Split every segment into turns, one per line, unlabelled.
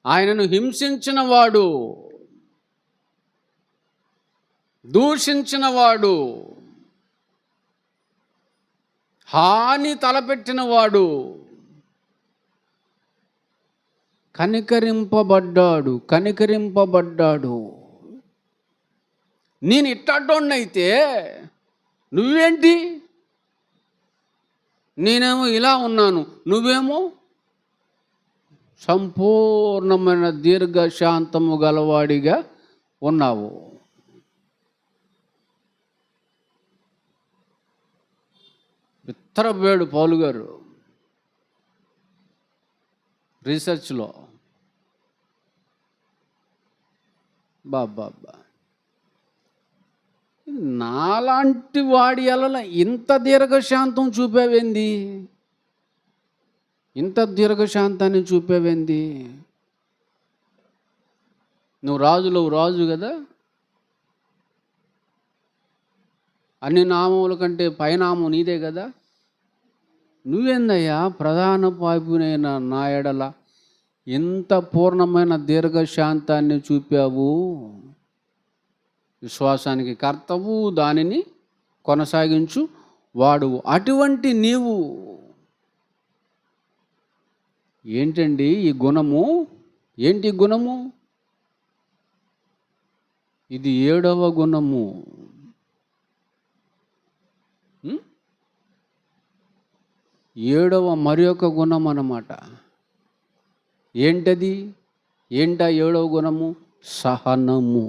ఆయనను హింసించిన వాడు, దూషించిన వాడు, హాని తలపెట్టిన వాడు కనికరింపబడ్డాడు. నేను ఇట్టడ్డోన్నైతే నువ్వేంటి? నేనేమో ఇలా ఉన్నాను, నువ్వేమో సంపూర్ణమైన దీర్ఘశాంతము గలవాడిగా ఉన్నావు. విత్తరపోయాడు పౌలు గారు రీసెర్చ్లో. బాబా నాలాంటి వాడి ఎలల ఇంత దీర్ఘశాంతం చూపేవేంది? ఇంత దీర్ఘశాంతాన్ని చూపేవేంది? నువ్వు రాజు కదా, అన్ని నామముల కంటే పైనామం నీదే కదా. నువ్వేందయ్యా ప్రధాన పాపినైన నా ఎడల ఇంత పూర్ణమైన దీర్ఘశాంతాన్ని చూపావు? విశ్వాసానికి కర్తవు, దానిని కొనసాగించు వాడు అటువంటి నీవు ఏంటండి ఈ గుణము? ఏంటి గుణము? ఇది 7వ గుణము. 7వ మరి ఒక గుణం అన్నమాట. ఏంటది? ఏంటా 7వ గుణము? సహనము.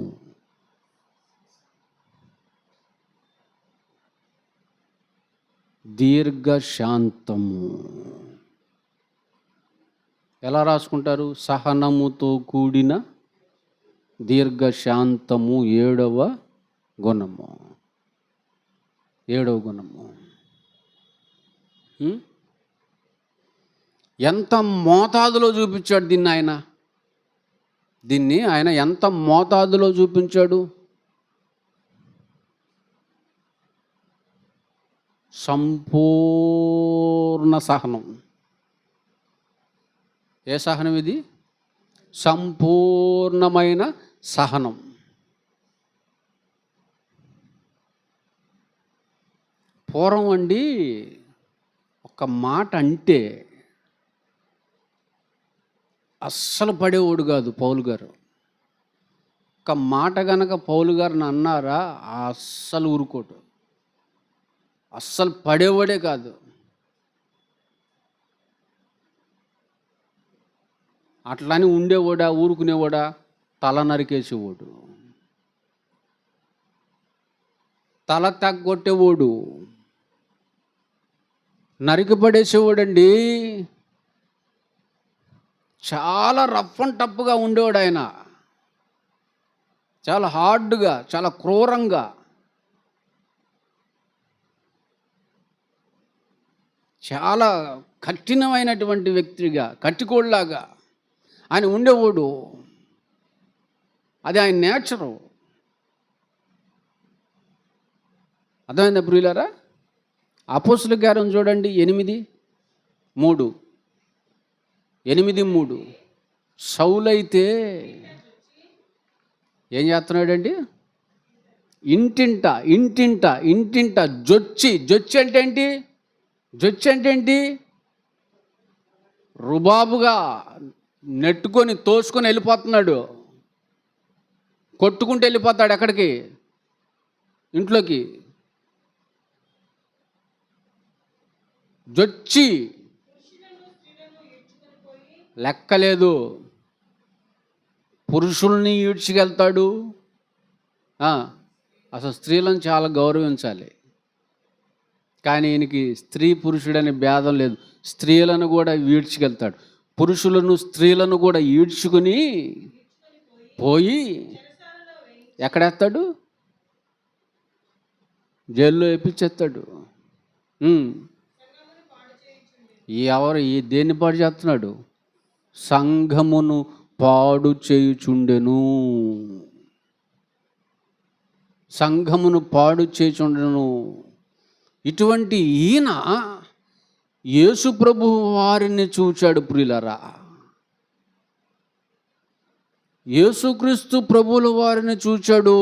దీర్ఘశాంతము. ఎలా రాసుకుంటారు? సహనముతో కూడిన దీర్ఘశాంతము 7వ గుణము. 7వ గుణము. ఎంత మోతాదులో చూపించాడు దీన్ని ఆయన ఎంత మోతాదులో చూపించాడు? సంపూర్ణ సహనం. ఏ సహనం ఇది? సంపూర్ణమైన సహనం. పూర్వం అండి ఒక మాట అంటే అస్సలు పడేవాడు కాదు పౌలు గారు. ఒక మాట గనక పౌలు గారిని అన్నారా అస్సలు ఊరుకోడు, అస్సలు పడేవాడే కాదు. అట్లని ఉండేవాడా, ఊరుకునేవాడా? తల నరికేసేవాడు, తల తగ్గొట్టేవాడు, నరికి పడేసేవాడండి. చాలా రఫ్ అండ్ టఫ్గా ఉండేవాడు ఆయన. చాలా హార్డ్గా, చాలా క్రూరంగా, చాలా కఠినమైనటువంటి వ్యక్తిగా, కట్టికోళ్ళలాగా ఆయన ఉండేవాడు. అది ఆయన నేచరు. అర్థమైందా ప్రియులారా? అపోస్తుల కార్యం చూడండి 8:3. సౌలైతే ఏం చేస్తున్నాడండి? ఇంటింట జొచ్చి అంటే ఏంటి? జొచ్చి అంటే ఏంటి? రుబాబుగా నెట్టుకొని తోసుకొని వెళ్ళిపోతున్నాడు, కొట్టుకుంటూ వెళ్ళిపోతాడు. ఎక్కడికి? ఇంట్లోకి. జొచ్చి లెక్కలేదు. పురుషుల్ని ఈడ్చుకెళ్తాడు. అసలు స్త్రీలను చాలా గౌరవించాలి, కానీ ఈయనకి స్త్రీ పురుషుడనే భేదం లేదు. స్త్రీలను కూడా ఈడ్చుకెళ్తాడు. పురుషులను స్త్రీలను కూడా ఈడ్చుకుని పోయి ఎక్కడేస్తాడు? జైల్లో వేపించేస్తాడు. దేన్ని పాడు చేస్తున్నాడు? సంఘమును పాడు చేయుచుండెను. ఇటువంటి ఈయన యేసు ప్రభు వారిని చూచాడు ప్రియులరా. యేసుక్రీస్తు ప్రభువుల వారిని చూచాడు.